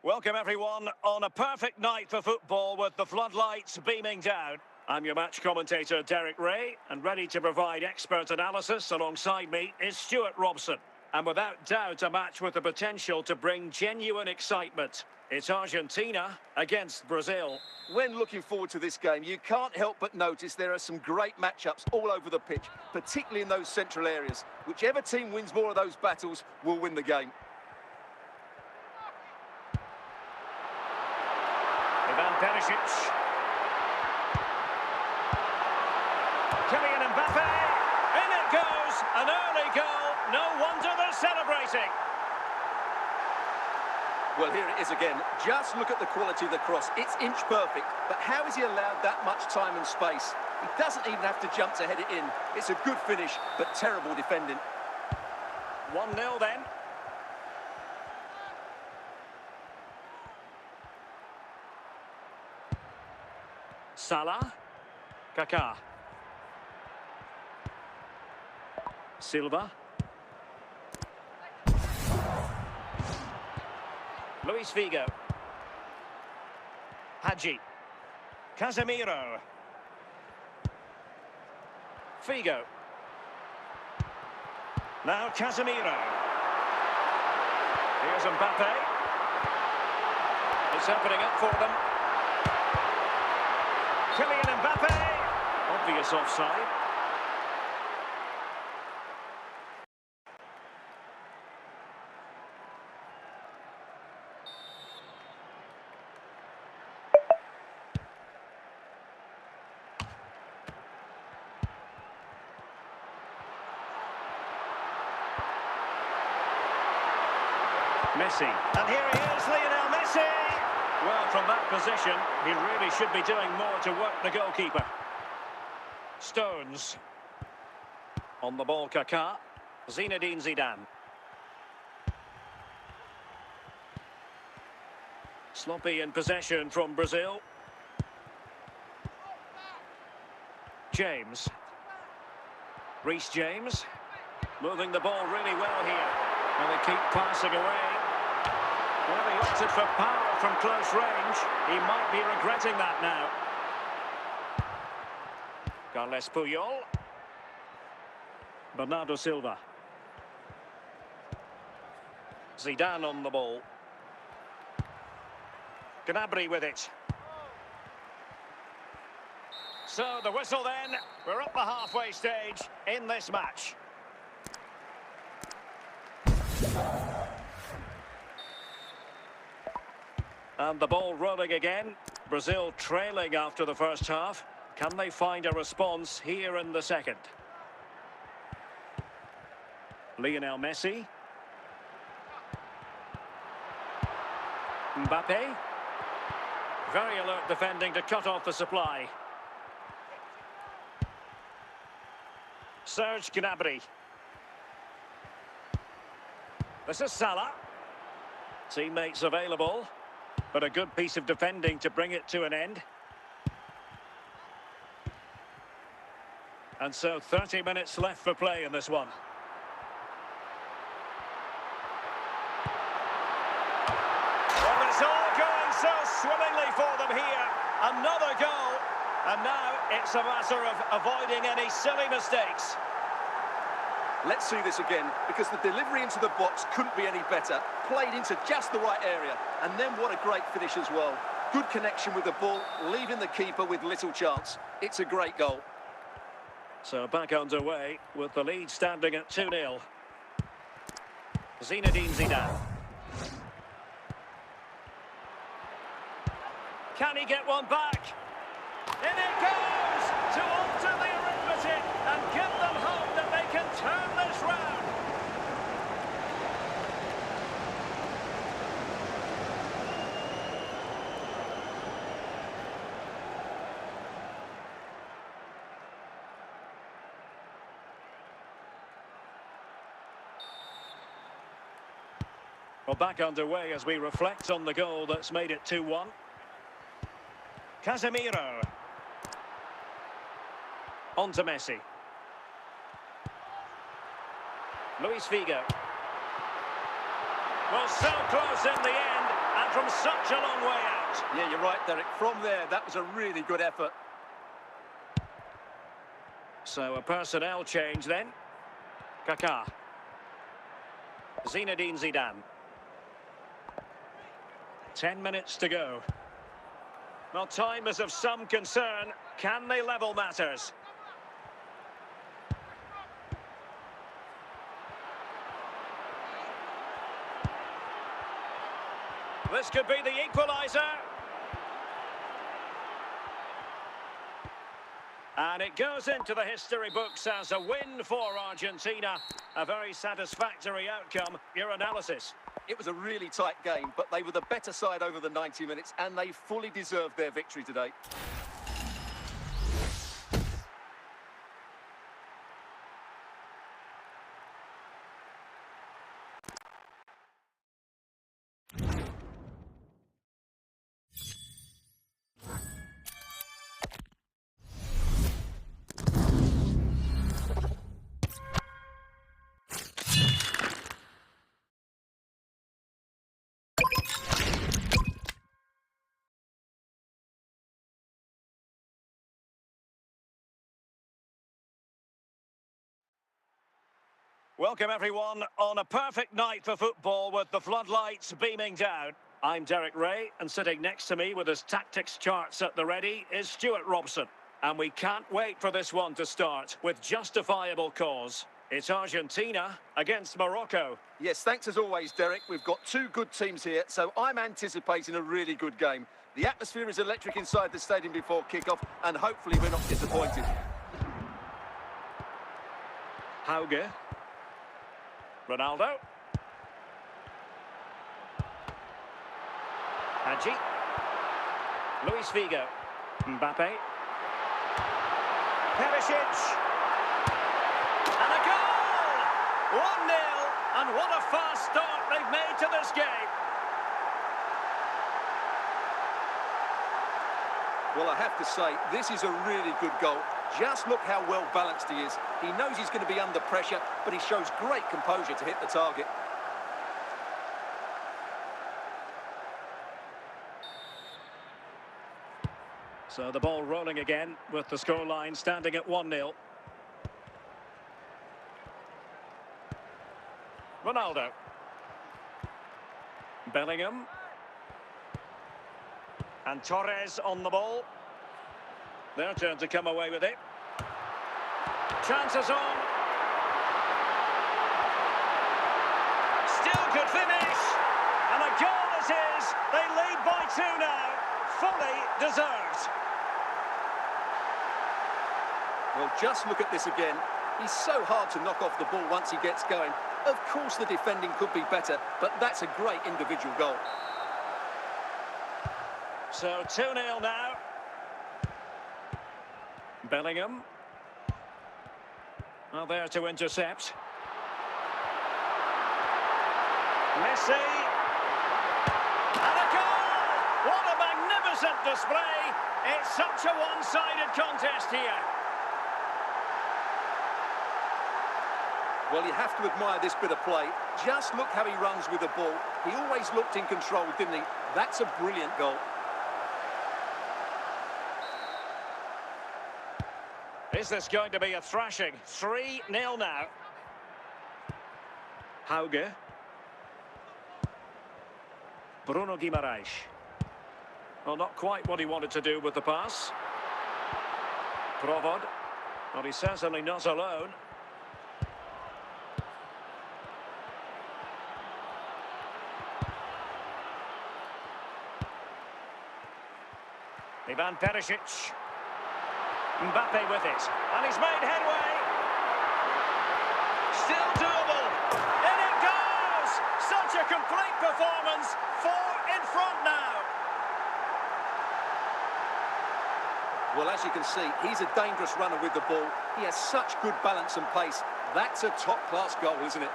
Welcome everyone on a perfect night for football with the floodlights beaming down. I'm your match commentator Derek Ray, and ready to provide expert analysis alongside me is Stuart Robson. And without doubt a match with the potential to bring genuine excitement. It's Argentina against Brazil. When looking forward to this game, you can't help but notice there are some great matchups all over the pitch, particularly in those central areas. Whichever team wins more of those battles will win the game. Ivan Perisic. Kylian Mbappe. In it goes. An early goal. No wonder they're celebrating. Well, here it is again. Just look at the quality of the cross. It's inch perfect. But how has he allowed that much time and space? He doesn't even have to jump to head it in. It's a good finish, but terrible defending. 1-0 then. Salah. Kaká. Silva. Luis Figo. Hadji. Casemiro. Figo. Now Casemiro. Here's Mbappe. It's opening up for them. Kylian Mbappe. Obvious offside. Messi. And here he is, Lionel Messi! Well, from that position, he really should be doing more to work the goalkeeper. Stones. On the ball, Kaká. Zinedine Zidane. Sloppy in possession from Brazil. James. Reece James. Moving the ball really well here. And they keep passing away. Well, he opted for power from close range. He might be regretting that now. Carles Puyol. Bernardo Silva. Zidane on the ball. Gnabry with it. So the whistle then. We're up the halfway stage in this match. And the ball rolling again. Brazil trailing after the first half. Can they find a response here in the second? Lionel Messi. Mbappe. Very alert defending to cut off the supply. Serge Gnabry. This is Salah. Teammates available. But a good piece of defending to bring it to an end. And so 30 minutes left for play in this one. Well, it's all going so swimmingly for them here. Another goal. And now it's a matter of avoiding any silly mistakes. Let's see this again, because the delivery into the box couldn't be any better. Played into just the right area, and then what a great finish as well. Good connection with the ball, leaving the keeper with little chance. It's a great goal. So back underway with the lead standing at 2-0. Zinedine Zidane. Can he get one back? In it goes to alter the arithmetic and give them hope that they can turn this round. Well, back underway as we reflect on the goal that's made it 2-1. Casemiro. On to Messi. Luis Figo. Well, so close in the end. and from such a long way out. Yeah, you're right, Derek. From there, that was a really good effort. So a personnel change then. Kaká. Zinedine Zidane. 10 minutes to go. Well, time is of some concern. Can they level matters? This could be the equaliser. And it goes into the history books as a win for Argentina. A very satisfactory outcome. Your analysis? It was a really tight game, but they were the better side over the 90 minutes, and they fully deserved their victory today. Welcome everyone on a perfect night for football with the floodlights beaming down. I'm Derek Ray, and sitting next to me with his tactics charts at the ready is Stuart Robson. And we can't wait for this one to start with justifiable cause. It's Argentina against Morocco. Yes, thanks as always, Derek. We've got two good teams here, so I'm anticipating a really good game. The atmosphere is electric inside the stadium before kick-off, and hopefully we're not disappointed. Hauge. Ronaldo. Hadji. Luis Figo. Mbappe. Perisic. And a goal! 1-0, and what a fast start they've made to this game. Well, I have to say, this is a really good goal. Just look how well balanced he is. He knows he's going to be under pressure, but he shows great composure to hit the target. So the ball rolling again with the scoreline standing at 1-0. Ronaldo. Bellingham. And Torres on the ball. Their turn to come away with it. Chances on. Still could finish. And a goal it is. They lead by 2 now. Fully deserved. Well, just look at this again. He's so hard to knock off the ball once he gets going. Of course the defending could be better, but that's a great individual goal. So 2-0 now. Bellingham. Well, there to intercept. Messi. And a goal! What a magnificent display. It's such a one-sided contest here. Well, you have to admire this bit of play. Just look how he runs with the ball. He always looked in control, didn't he? That's a brilliant goal. Is this going to be a thrashing? 3-0 now. Hauge. Bruno Guimaraes. Well, not quite what he wanted to do with the pass. Provod. Well, he's certainly not alone. Ivan Perisic. Mbappe with it, and he's made headway. Still doable. In it goes! Such a complete performance. 4 in front now. Well, as you can see, he's a dangerous runner with the ball. He has such good balance and pace. That's a top-class goal, isn't it?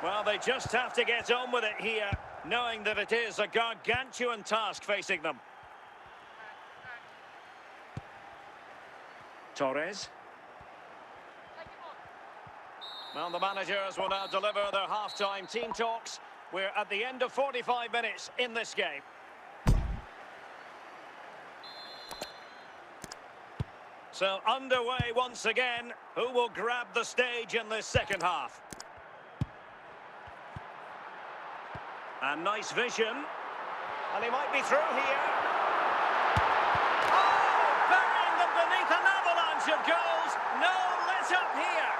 Well, they just have to get on with it here, knowing that it is a gargantuan task facing them. Torres. Well, the managers will now deliver their half-time team talks. We're at the end of 45 minutes in this game. So underway once again. Who will grab the stage in this second half? And nice vision. And he might be through here. Oh, burying them beneath an avalanche of goals. No let up here.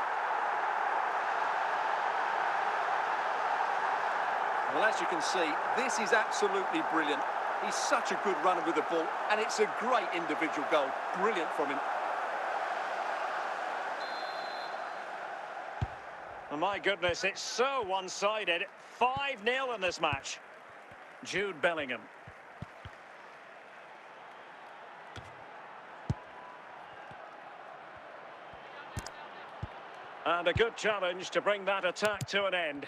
Well, as you can see, this is absolutely brilliant. He's such a good runner with the ball, and it's a great individual goal. Brilliant from him. Oh, my goodness, it's so one-sided. 5-0 in this match. Jude Bellingham. And a good challenge to bring that attack to an end.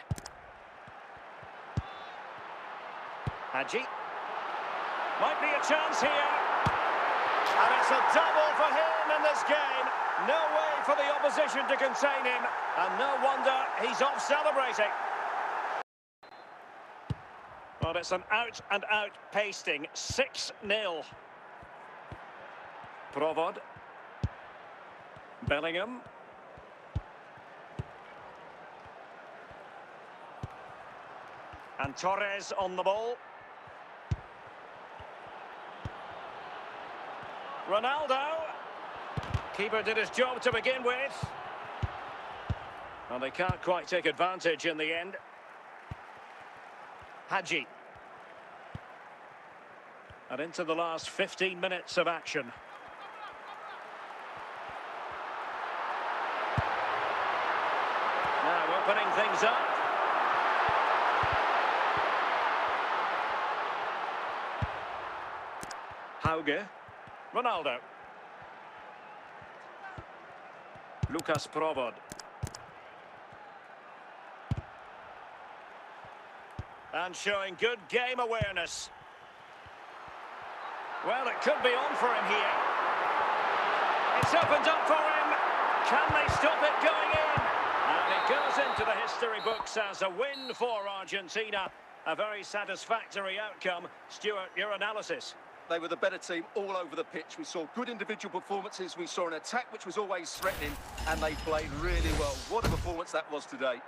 Hadji. Might be a chance here. And it's a double for him in this game. No way for the opposition to contain him. And no wonder he's off celebrating. Well, it's an out-and-out pasting. 6-0. Provod. Bellingham. And Torres on the ball. Ronaldo. Keeper did his job to begin with. Well, they can't quite take advantage in the end. Hadji. And into the last 15 minutes of action. Now opening things up. Hauge. Ronaldo. Lucas Provod. And showing good game awareness. Well, it could be on for him here. It's opened up for him. Can they stop it going in? And it goes into the history books as a win for Argentina. A very satisfactory outcome. Stuart, your analysis? They were the better team all over the pitch. We saw good individual performances. We saw an attack which was always threatening, and they played really well. What a performance that was today.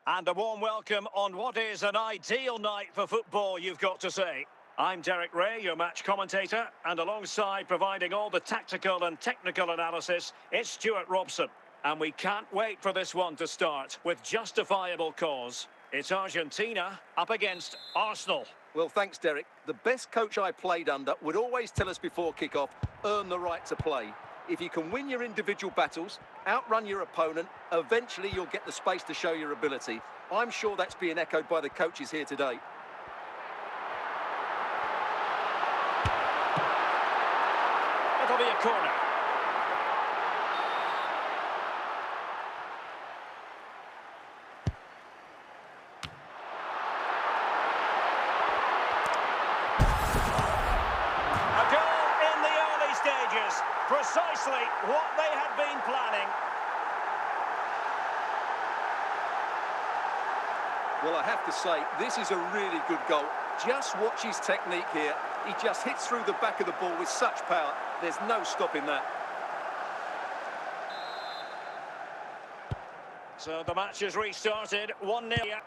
And a warm welcome on what is an ideal night for football, you've got to say. I'm Derek Ray, your match commentator, and alongside providing all the tactical and technical analysis, it's Stuart Robson. And we can't wait for this one to start with justifiable cause. It's Argentina up against Arsenal. Well, thanks, Derek. The best coach I played under would always tell us before kick-off, earn the right to play. If you can win your individual battles, outrun your opponent, eventually you'll get the space to show your ability. I'm sure that's being echoed by the coaches here today. It'll be a corner. A goal in the early stages. Precisely what they had been planning. Well, I have to say, this is a really good goal. Just watch his technique here. He just hits through the back of the ball with such power. There's no stopping that. So the match has restarted. 1-0.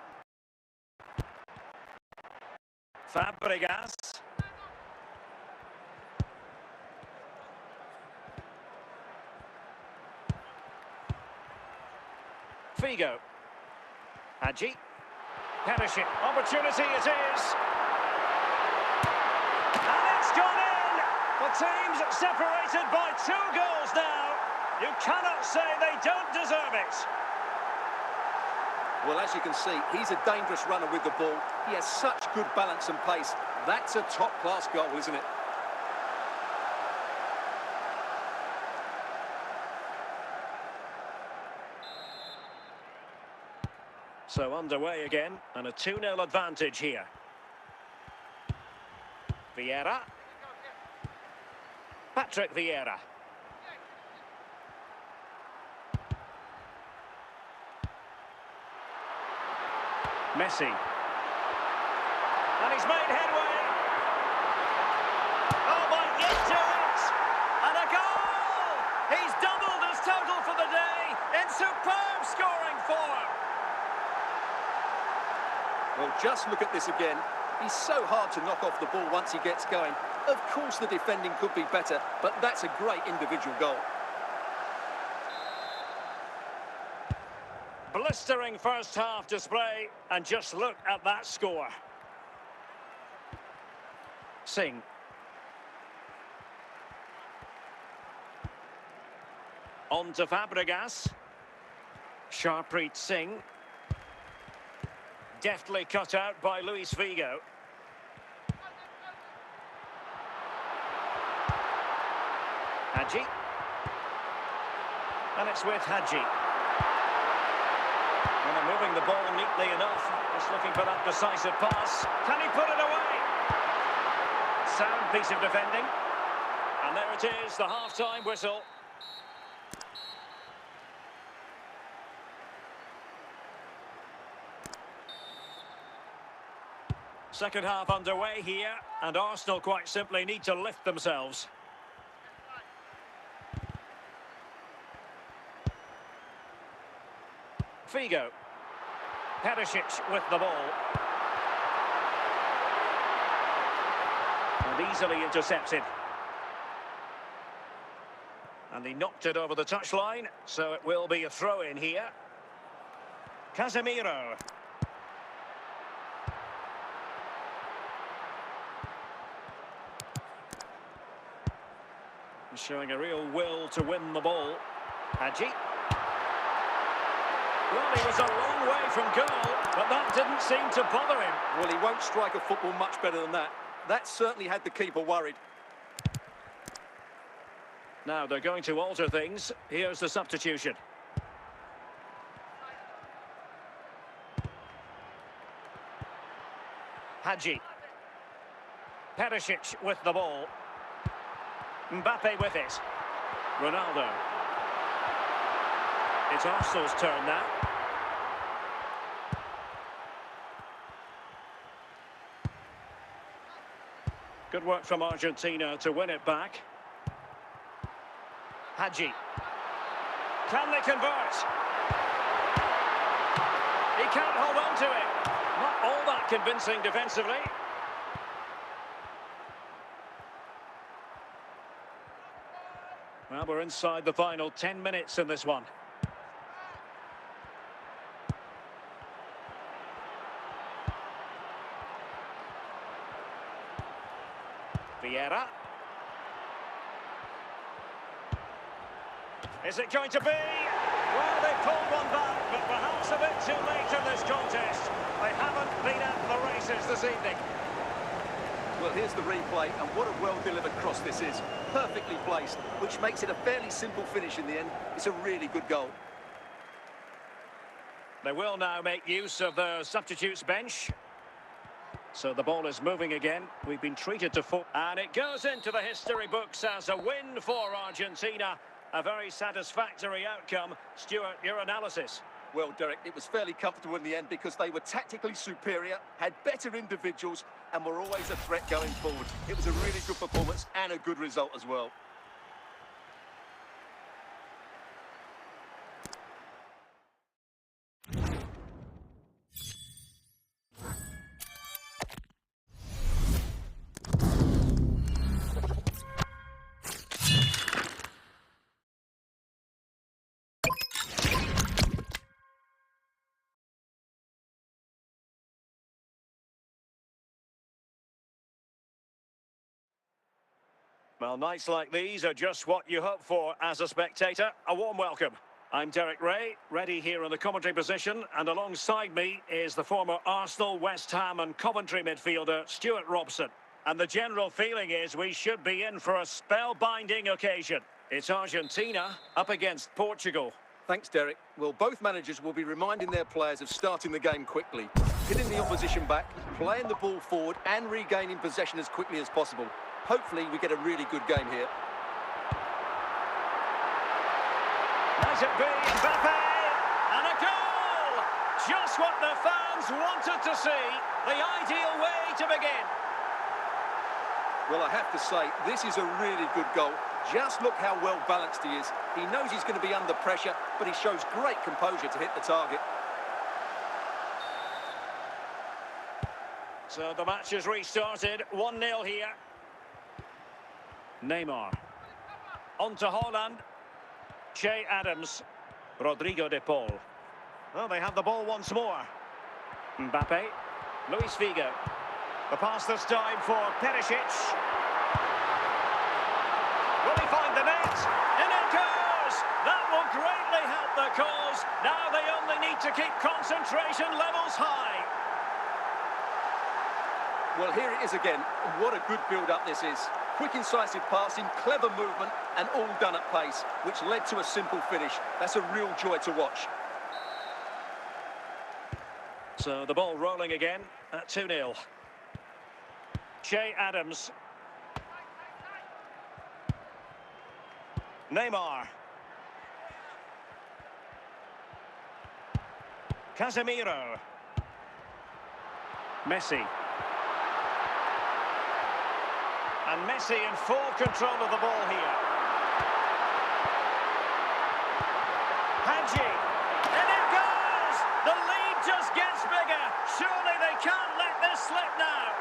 Fabregas. Figo. Hadji. Perisic, opportunity it is. And it's gone in! The team's separated by 2 goals now. You cannot say they don't deserve it. Well, as you can see, he's a dangerous runner with the ball. He has such good balance and pace. That's a top-class goal, isn't it? So underway again, and a 2-0 advantage here. Vieira. Patrick Vieira. Messi. And he's made headway. Oh, might get to it. And a goal! He's doubled his total for the day in superb scoring form. Well, just look at this again. He's so hard to knock off the ball once he gets going. Of course, the defending could be better, but that's a great individual goal. Blistering first half display, and just look at that score. Singh. On to Fabregas. Sharpreet Singh. Deftly cut out by Luis Figo. Hadji. And it's with Hadji. And they're moving the ball neatly enough. Just looking for that decisive pass. Can he put it away? Sound piece of defending. And there it is, the half-time whistle. Second half underway here, and Arsenal quite simply need to lift themselves. Figo. Perisic with the ball. And easily intercepted. And he knocked it over the touchline, so it will be a throw-in here. Casemiro. Showing a real will to win the ball. Hadji. Well, he was a long way from goal, but that didn't seem to bother him. Well, he won't strike a football much better than that. That certainly had the keeper worried. Now they're going to alter things. Here's the substitution. Hadji. Perisic with the ball. Mbappe with it. Ronaldo. It's Arsenal's turn now. Good work from Argentina to win it back. Hadji. Can they convert? He can't hold on to it. Not all that convincing defensively. Well, we're inside the final 10 minutes in this one. Vieira. Is it going to be? Well, they pulled one back, but perhaps a bit too late in this contest. They haven't been at the races this evening. Well, here's the replay, and what a well-delivered cross this is. Perfectly placed, which makes it a fairly simple finish in the end. It's a really good goal. They will now make use of the substitutes bench. So the ball is moving again. We've been treated to four. And it goes into the history books as a win for Argentina. A very satisfactory outcome. Stuart, your analysis? Well, Derek, it was fairly comfortable in the end because they were tactically superior, had better individuals, and were always a threat going forward. It was a really good performance and a good result as well. Well, nights like these are just what you hope for as a spectator. A warm welcome. I'm Derek Ray, ready here in the commentary position, and alongside me is the former Arsenal, West Ham and Coventry midfielder, Stuart Robson. And the general feeling is we should be in for a spellbinding occasion. It's Argentina up against Portugal. Thanks, Derek. Well, both managers will be reminding their players of starting the game quickly, hitting the opposition back, playing the ball forward and regaining possession as quickly as possible. Hopefully we get a really good game here. Might it be Mbappe? And a goal! Just what the fans wanted to see. The ideal way to begin. Well, I have to say, this is a really good goal. Just look how well balanced he is. He knows he's going to be under pressure, but he shows great composure to hit the target. So the match has restarted. 1-0 here. Neymar. On to Haaland. Che Adams. Rodrigo de Paul. Well, they have the ball once more. Mbappe. Luis Figo. The pass this time for Perisic. Will he find the net? In it goes! That will greatly help the cause. Now they only need to keep concentration levels high. Well, here it is again. What a good build-up this is. Quick, incisive passing, clever movement, and all done at pace, which led to a simple finish. That's a real joy to watch. So the ball rolling again at 2-0. Che Adams. Neymar. Casemiro. Messi. And Messi in full control of the ball here. Hadji. And it goes! The lead just gets bigger. Surely they can't let this slip now.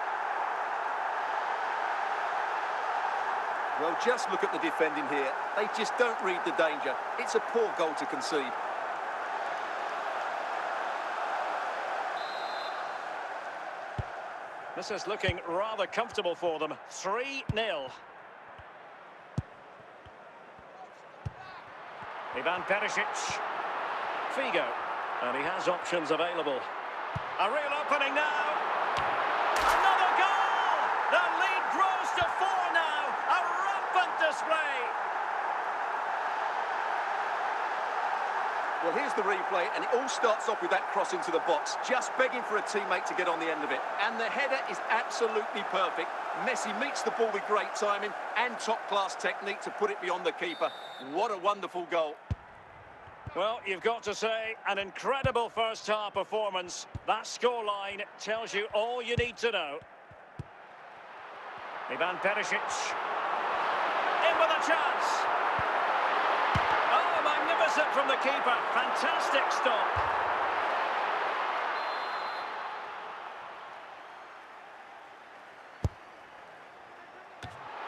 Well, just look at the defending here. They just don't read the danger. It's a poor goal to concede. This is looking rather comfortable for them. 3-0. Ivan Perisic. Figo. And he has options available. A real opening now. Another goal! The lead grows to 4 now. A rampant display. Well, here's the replay, and it all starts off with that cross into the box, just begging for a teammate to get on the end of it. And the header is absolutely perfect. Messi meets the ball with great timing and top-class technique to put it beyond the keeper. What a wonderful goal. Well, you've got to say, an incredible first-half performance. That scoreline tells you all you need to know. Ivan Perisic. In with a chance. Oh, magnificent from the keeper. Fantastic stop.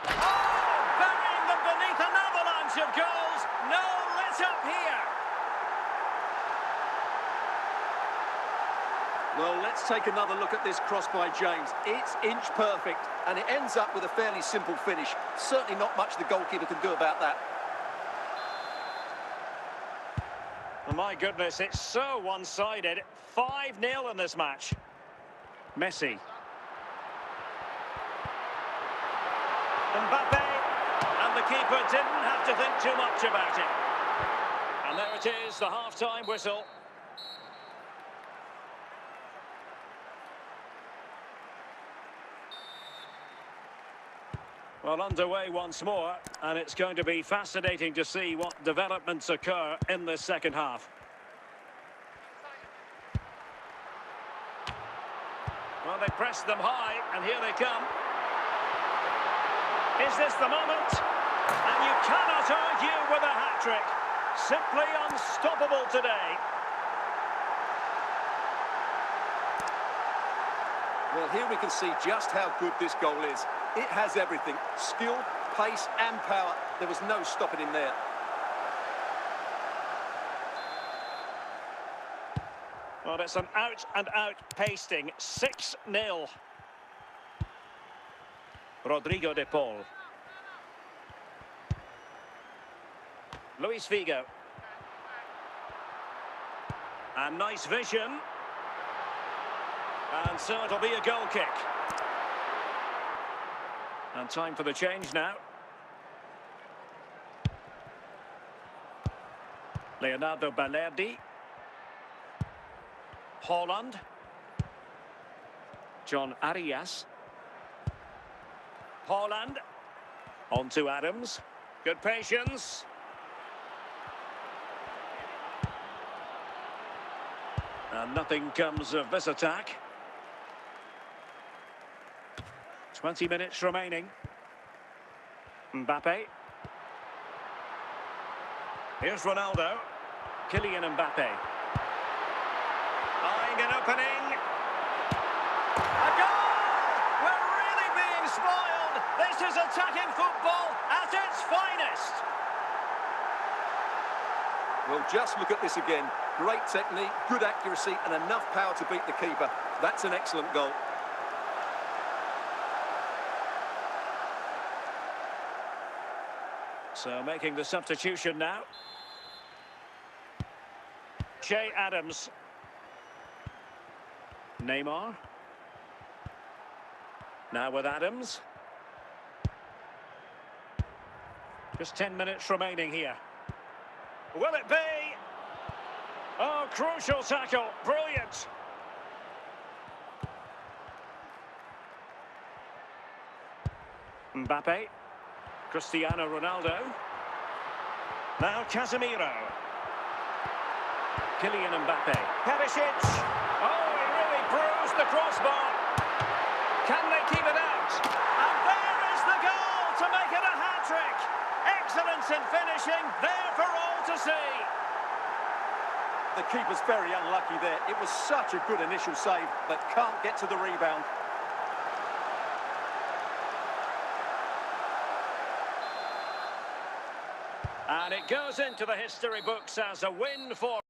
Oh, burying them beneath an avalanche of goals. No let up here. Well, let's take another look at this cross by James. It's inch perfect, and it ends up with a fairly simple finish. Certainly not much the goalkeeper can do about that. Oh, my goodness, it's so one-sided. 5-0 in this match. Messi. Mbappe. And the keeper didn't have to think too much about it. And there it is, the half-time whistle. Well, underway once more, and it's going to be fascinating to see what developments occur in this second half. Well, they pressed them high, and here they come. Is this the moment? And you cannot argue with a hat-trick. Simply unstoppable today. Well, here we can see just how good this goal is. It has everything. Skill, pace and power. There was no stopping him there. Well, it's an out-and-out pasting. 6-0. Rodrigo de Paul. Luis Figo. And nice vision. And so it'll be a goal kick. And time for the change now. Leonardo Balerdi. Haaland. John Arias. Haaland. On to Adams. Good patience. And nothing comes of this attack. 20 minutes remaining. Mbappe. Here's Ronaldo. Kylian Mbappe. Eyeing an opening. A goal! We're really being spoiled. This is attacking football at its finest. Well, just look at this again. Great technique, good accuracy, and enough power to beat the keeper. That's an excellent goal. So making the substitution now. Che Adams. Neymar. Now with Adams. Just 10 minutes remaining here. Will it be? Oh, crucial tackle. Brilliant. Mbappe. Cristiano Ronaldo. Now Casemiro. Kylian Mbappe. Perisic. Oh, he really bruised the crossbar. Can they keep it out? And there is the goal to make it a hat-trick. Excellence in finishing, there for all to see. The keeper's very unlucky there. It was such a good initial save, but can't get to the rebound. And it goes into the history books as a win for...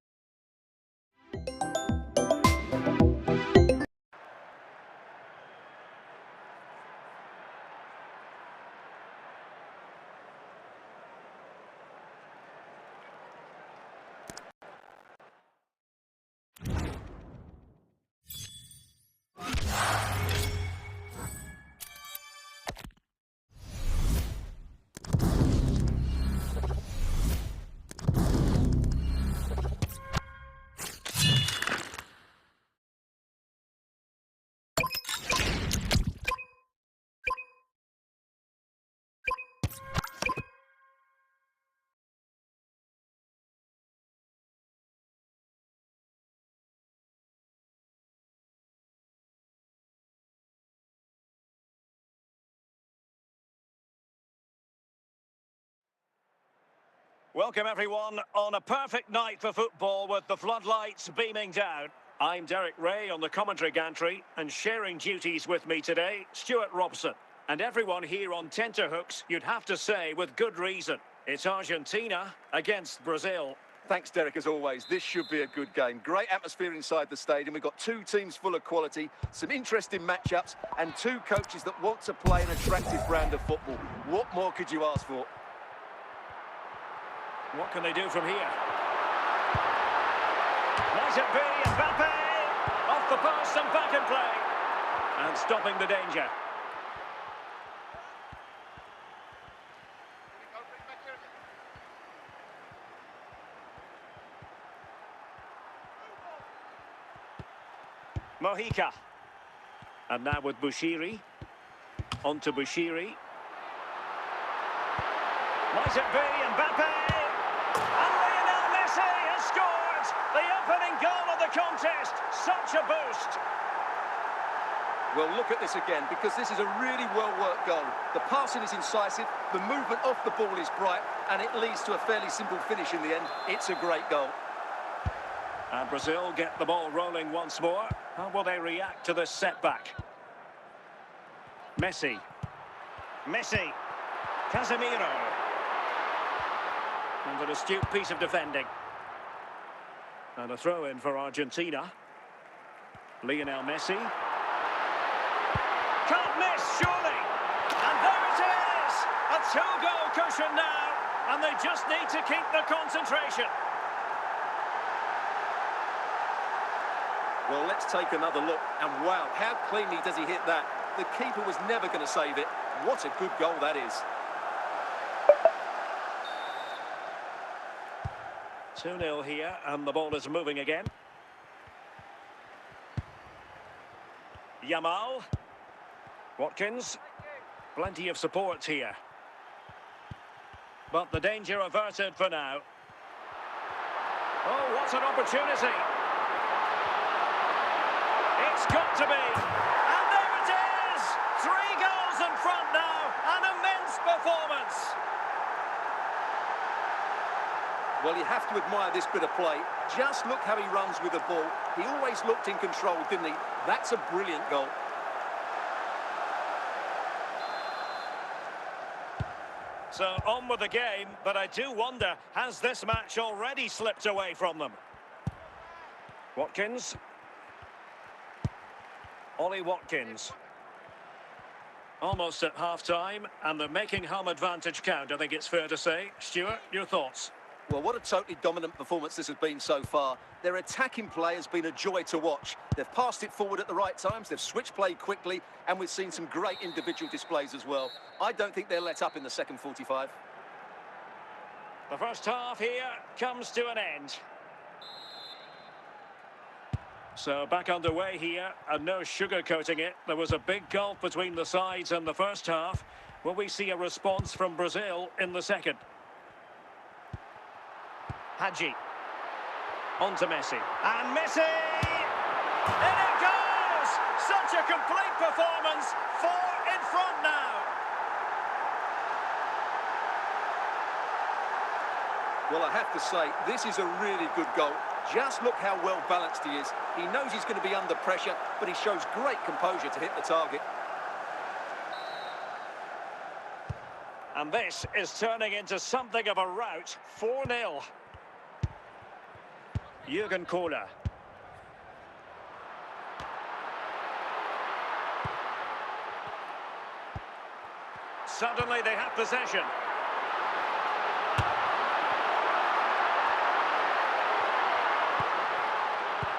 Welcome everyone on a perfect night for football with the floodlights beaming down. I'm Derek Ray on the commentary gantry, and sharing duties with me today, Stuart Robson. And everyone here on tenterhooks, you'd have to say with good reason. It's Argentina against Brazil. Thanks, Derek, as always. This should be a good game. Great atmosphere inside the stadium. We've got two teams full of quality, some interesting matchups, and two coaches that want to play an attractive brand of football. What more could you ask for? What can they do from here? Might it be Mbappe? Off the post and back in play. And stopping the danger. Mojica. And now with Bushiri. On to Bushiri. Might it be Mbappe? And Lionel Messi has scored! The opening goal of the contest. Such a boost. Well, look at this again, because this is a really well-worked goal. The passing is incisive, the movement off the ball is bright, and it leads to a fairly simple finish in the end. It's a great goal. And Brazil get the ball rolling once more. How will they react to this setback? Messi. Messi. Casemiro. And an astute piece of defending. And a throw-in for Argentina. Lionel Messi. Can't miss, surely. And there it is! A two-goal cushion now. and they just need to keep the concentration. Well, let's take another look. And wow, how cleanly does he hit that? The keeper was never going to save it. What a good goal that is. 2-0 here, and the ball is moving again. Yamal. Watkins. Plenty of support here. But the danger averted for now. Oh, what an opportunity. It's got to be. And there it is! 3 goals in front now. An immense performance. Well, you have to admire this bit of play. Just look how he runs with the ball. He always looked in control, didn't he? That's a brilliant goal. So on with the game, but I do wonder, has this match already slipped away from them? Watkins. Ollie Watkins. Almost at half-time, and they're making home advantage count, I think it's fair to say. Stuart, your thoughts? Well, what a totally dominant performance this has been so far. Their attacking play has been a joy to watch. They've passed it forward at the right times, they've switched play quickly, and we've seen some great individual displays as well. I don't think they'll let up in the second 45. The first half here comes to an end. So back underway here, and no sugarcoating it. There was a big gulf between the sides in the first half. Will we see a response from Brazil in the second? Hadji. On to Messi. And Messi! In it goes! Such a complete performance. 4 in front now. Well, I have to say, this is a really good goal. Just look how well balanced he is. He knows he's going to be under pressure, but he shows great composure to hit the target. And this is turning into something of a rout. 4-0. Jürgen Kohler. Suddenly they have possession.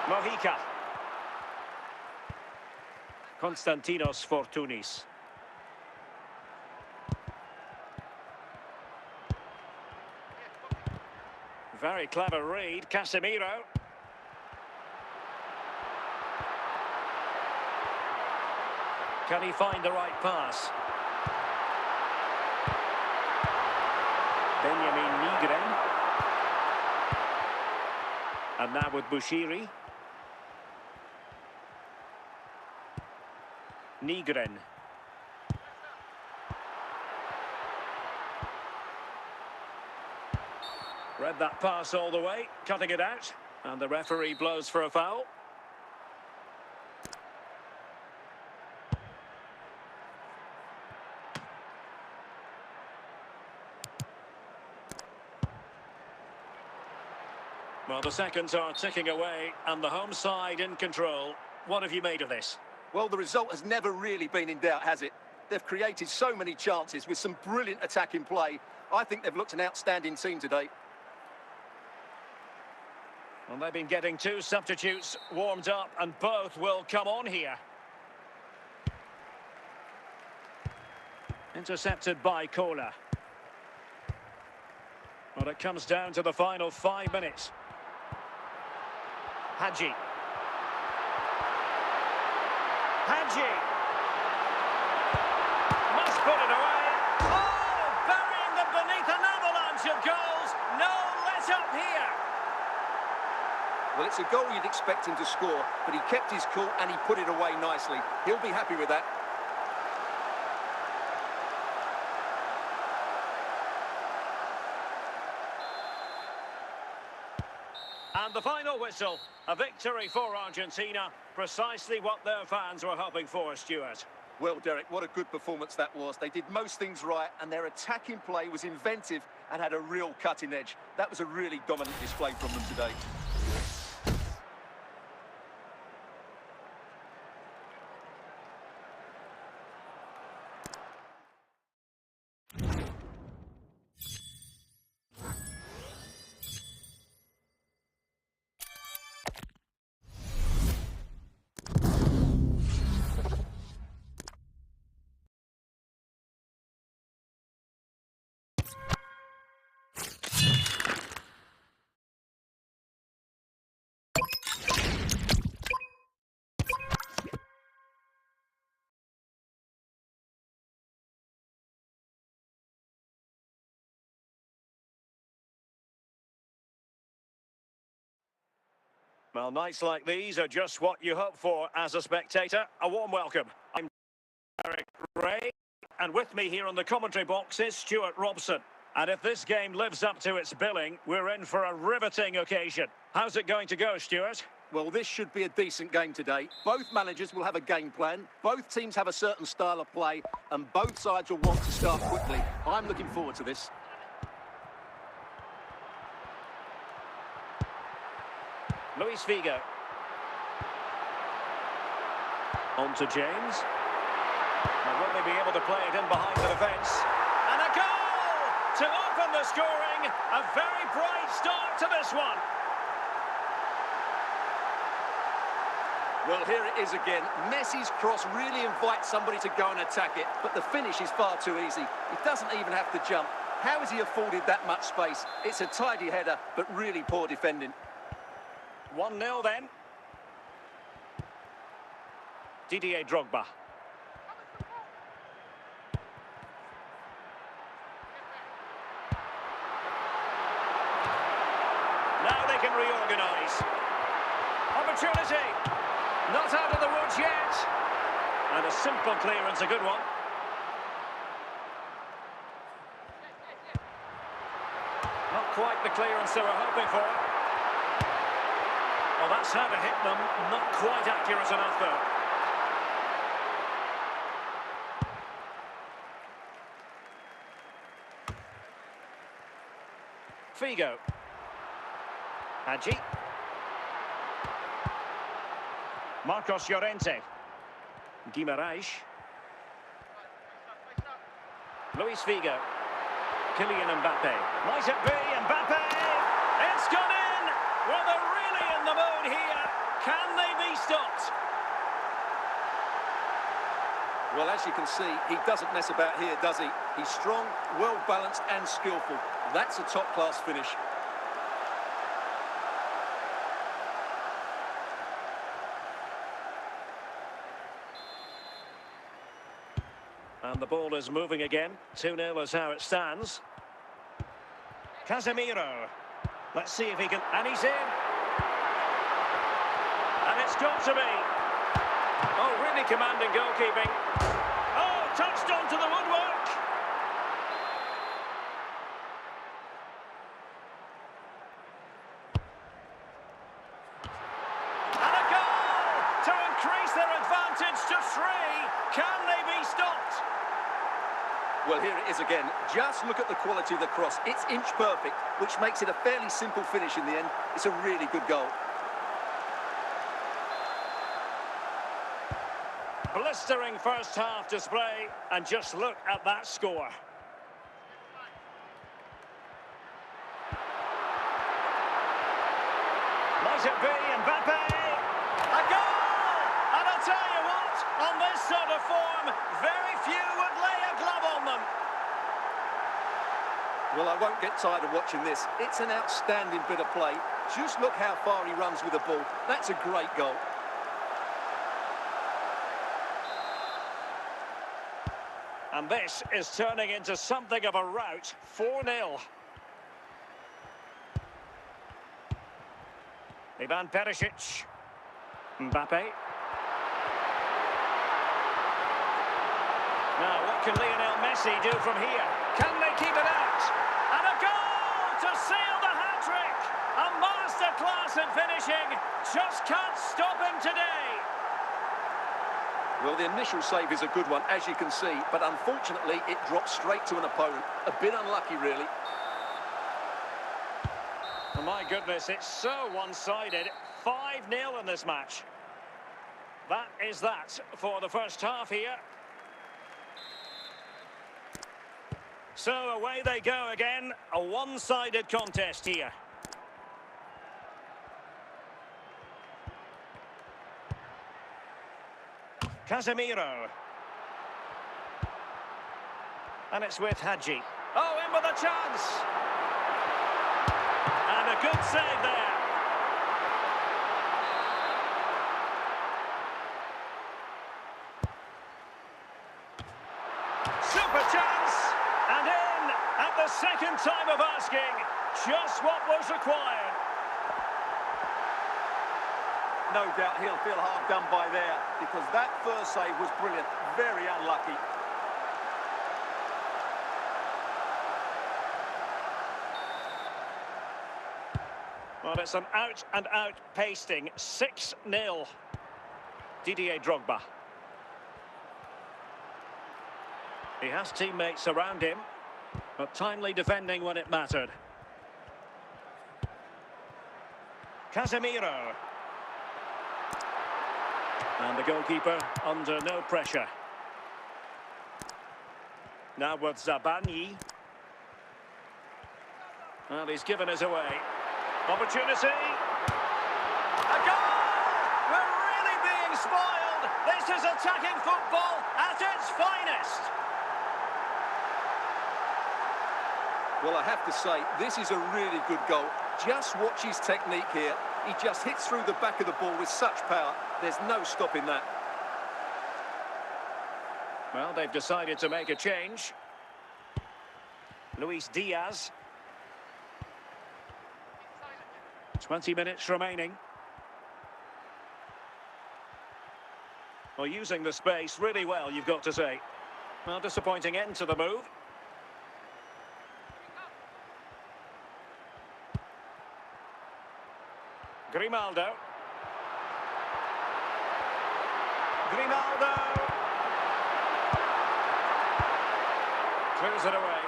Mojica. Konstantinos Fortounis. Very clever read, Casemiro. Can he find the right pass? Benjamin Nigren. And now with Bushiri. Nigren. Read that pass all the way, cutting it out. And the referee blows for a foul. Well, the seconds are ticking away, and the home side in control. What have you made of this? Well, the result has never really been in doubt, has it? They've created so many chances with some brilliant attacking play. I think they've looked an outstanding team today. Well, they've been getting 2 substitutes warmed up, and both will come on here. Intercepted by Kohler. Well, it comes down to the final 5 minutes. Hadji. Hadji. Must put it away. Oh, burying them beneath an avalanche of goals. No let up here. Well, it's a goal you'd expect him to score, but he kept his cool and he put it away nicely. He'll be happy with that. And the final whistle, a victory for Argentina, precisely what their fans were hoping for, Stuart. Well, Derek, what a good performance that was. They did most things right, and their attacking play was inventive and had a real cutting edge. That was a really dominant display from them today. Well, nights like these are just what you hope for as a spectator. A warm welcome. I'm Derek Ray, and with me here on the commentary box is Stuart Robson. And if this game lives up to its billing, we're in for a riveting occasion. How's it going to go, Stuart? Well, this should be a decent game today. Both managers will have a game plan, both teams have a certain style of play, and both sides will want to start quickly. I'm looking forward to this. Luis Figo. On to James. And will they be able to play it in behind the defence? And a goal to open the scoring. A very bright start to this one. Well, here it is again. Messi's cross really invites somebody to go and attack it, but the finish is far too easy. He doesn't even have to jump. How has he afforded that much space? It's a tidy header, but really poor defending. 1-0 then. Didier Drogba. Now they can reorganise. Opportunity. Not out of the woods yet. And a simple clearance, a good one. Not quite the clearance they were hoping for. Well, that's how to hit them. Not quite accurate enough, though. Figo. Hadji. Marcos Llorente. Guimarães. Luis Figo. Kylian Mbappe. Might it be Mbappe? It's gone in! Well, they're really in the mood here. Can they be stopped? Well, as you can see, he doesn't mess about here, does he? He's strong, well-balanced and skillful. That's a top-class finish. And the ball is moving again. 2-0 is how it stands. Casemiro. Let's see if he can... And he's in. And it's got to be. Oh, really commanding goalkeeping. Oh, touched onto the woodwork. And a goal to increase their advantage to 3. Can they be stopped? Well, here it is again. Just look at the quality of the cross. It's inch perfect, which makes it a fairly simple finish in the end. It's a really good goal. Blistering first half display, and just look at that score. Might it be Mbappe? A goal! And I'll tell you what, on this sort of form, very few would lay a glove on them. Well, I won't get tired of watching this. It's an outstanding bit of play. Just look how far he runs with the ball. That's a great goal. And this is turning into something of a rout. 4-0. Ivan Perisic. Mbappe. Now, what can Lionel Messi do from here? Can they keep it out? And a goal to seal the hat-trick! A masterclass in finishing. Just can't stop him today. Well, the initial save is a good one, as you can see, but unfortunately it drops straight to an opponent. A bit unlucky, really. Oh, my goodness, it's so one-sided. 5-0 in this match. That is that for the first half here. So away they go again. A one-sided contest here. Casemiro. And it's with Hadji. Oh, in with a chance. And a good save there. Super chance. And in at the second time of asking. Just what was required. No doubt he'll feel hard done by there, because that first save was brilliant. Very unlucky. Well, it's an out-and-out pasting. 6-0. Didier Drogba. He has teammates around him, but timely defending when it mattered. Casemiro. And the goalkeeper under no pressure. Now with Zabanyi. And he's given us away. Opportunity. A goal! We're really being spoiled. This is attacking football at its finest. Well, I have to say, this is a really good goal. Just watch his technique here. He just hits through the back of the ball with such power. There's no stopping that. Well, they've decided to make a change. Luis Diaz. 20 minutes remaining. Well, using the space really well, you've got to say. Well, disappointing end to the move. Grimaldo. Grimaldo. Clears it away.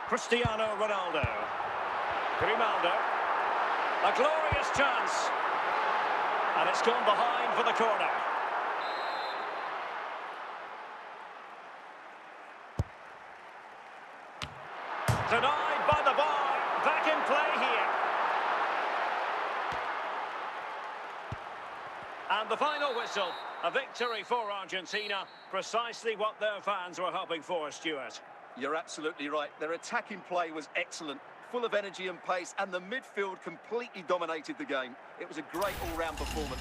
Cristiano Ronaldo. Grimaldo. A glorious chance. And it's gone behind for the corner. Denied by the bar. Back in play here. And the final whistle. A victory for Argentina. Precisely what their fans were hoping for, Stuart. You're absolutely right. Their attacking play was excellent, full of energy and pace, and the midfield completely dominated the game. It was a great all-round performance.